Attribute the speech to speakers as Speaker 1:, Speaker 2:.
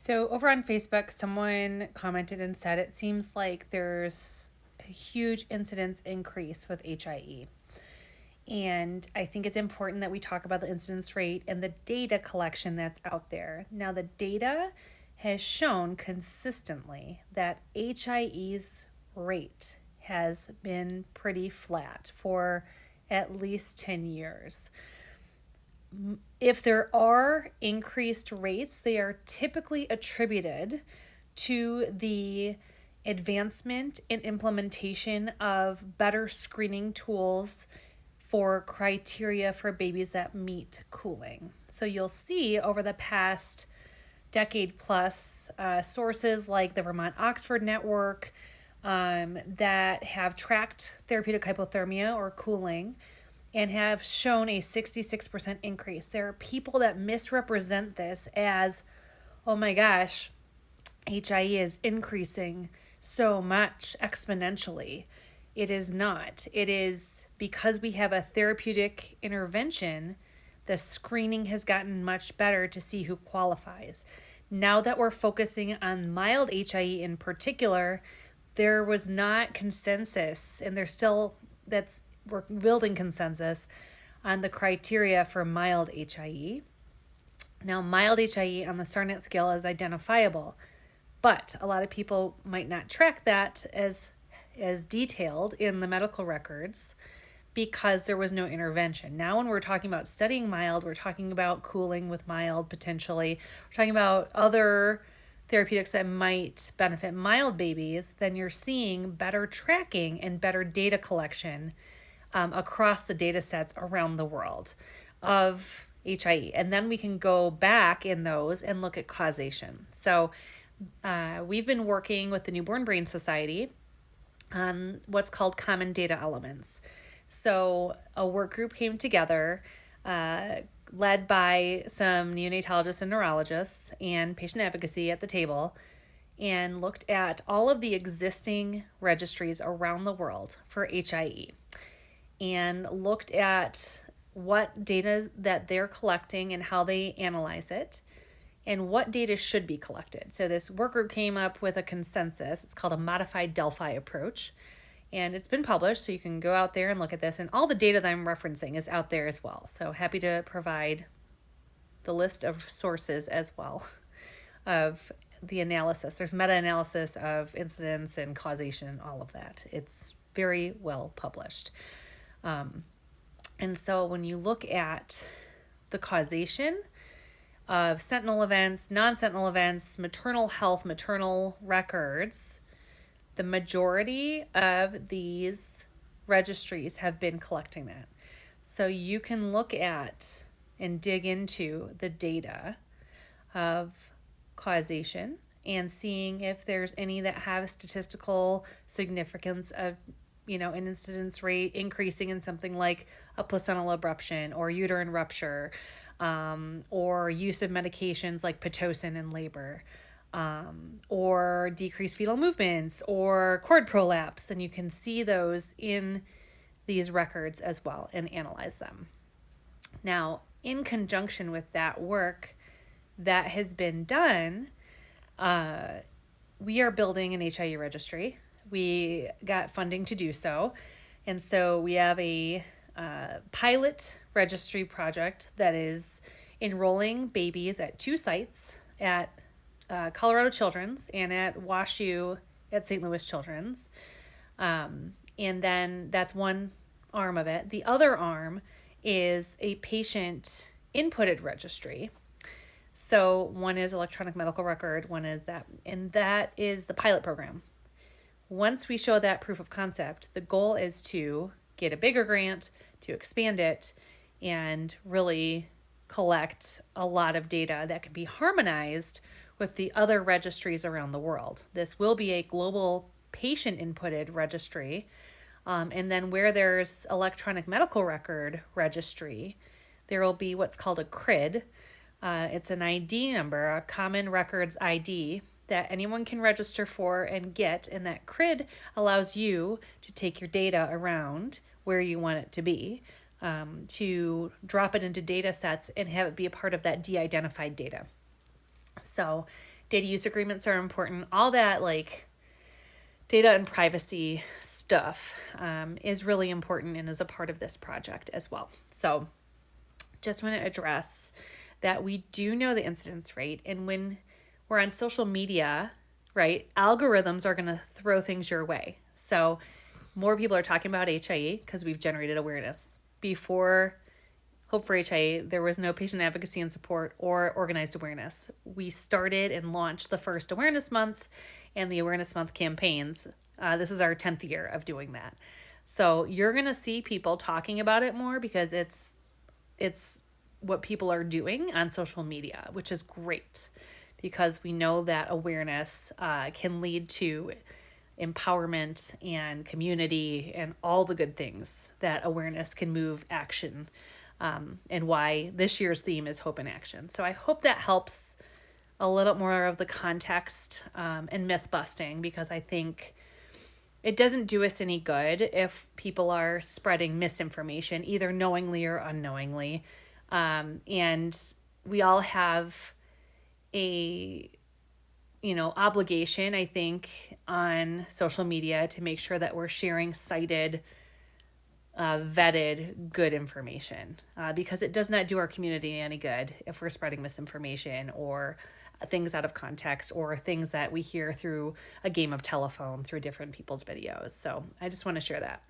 Speaker 1: So over on Facebook, someone commented and said it seems like there's a huge incidence increase with HIE. And I think it's important that we talk about the incidence rate and the data collection that's out there. Now, the data has shown consistently that HIE's rate has been pretty flat for at least 10 years. If there are increased rates, they are typically attributed to the advancement and implementation of better screening tools for criteria for babies that meet cooling. So you'll see over the past decade plus sources like the Vermont Oxford Network that have tracked therapeutic hypothermia or cooling and have shown a 66% increase. There are people that misrepresent this as, oh my gosh, HIE is increasing so much exponentially. It is not. It is because we have a therapeutic intervention, the screening has gotten much better to see who qualifies. Now that we're focusing on mild HIE in particular, there was not consensus, and we're building consensus on the criteria for mild HIE. Now, mild HIE on the STARNET scale is identifiable, but a lot of people might not track that as detailed in the medical records because there was no intervention. Now, when we're talking about studying mild, we're talking about cooling with mild potentially. We're talking about other therapeutics that might benefit mild babies. Then you're seeing better tracking and better data collection across the data sets around the world of HIE. And then we can go back in those and look at causation. So we've been working with the Newborn Brain Society on what's called common data elements. So a work group came together, led by some neonatologists and neurologists and patient advocacy at the table, and looked at all of the existing registries around the world for HIE and looked at what data that they're collecting and how they analyze it and what data should be collected. So this work group came up with a consensus. It's called a modified Delphi approach, and it's been published, so you can go out there and look at this, and all the data that I'm referencing is out there as well. So happy to provide the list of sources as well of the analysis. There's meta-analysis of incidence and causation and all of that. It's very well published. And so when you look at the causation of sentinel events, non-sentinel events, maternal health, maternal records, the majority of these registries have been collecting that. So you can look at and dig into the data of causation and seeing if there's any that have statistical significance of an incidence rate increasing in something like a placental abruption or uterine rupture, or use of medications like Pitocin in labor, or decreased fetal movements or cord prolapse. And you can see those in these records as well and analyze them. Now, in conjunction with that work that has been done, we are building an HIE registry. We got funding to do so. And so we have a pilot registry project that is enrolling babies at 2 sites, at Colorado Children's and at WashU at St. Louis Children's. And then that's one arm of it. The other arm is a patient inputted registry. So one is electronic medical record, one is that, and that is the pilot program. Once we show that proof of concept, the goal is to get a bigger grant, to expand it, and really collect a lot of data that can be harmonized with the other registries around the world. This will be a global patient-inputted registry. And then where there's electronic medical record registry, there will be what's called a CRID. It's an ID number, a common records ID, that anyone can register for and get, and that CRID allows you to take your data around where you want it to be, to drop it into data sets and have it be a part of that de-identified data. So Data use agreements are important. All that like data and privacy stuff is really important and is a part of this project as well. So just want to address that we do know the incidence rate. And when we're on social media, right, algorithms are going to throw things your way. So more people are talking about HIE because we've generated awareness. Before Hope for HIE, there was no patient advocacy and support or organized awareness. We started and launched the first Awareness Month and the Awareness Month campaigns. This is our 10th year of doing that. So you're going to see people talking about it more because it's what people are doing on social media, which is great because we know that awareness can lead to empowerment and community and all the good things that awareness can move action, and why this year's theme is hope in action. So I hope that helps a little more of the context and myth busting, because I think it doesn't do us any good if people are spreading misinformation, either knowingly or unknowingly. And we all have a obligation, I think, on social media to make sure that we're sharing cited, vetted, good information, because it does not do our community any good if we're spreading misinformation or things out of context or things that we hear through a game of telephone through different people's videos. So I just want to share that.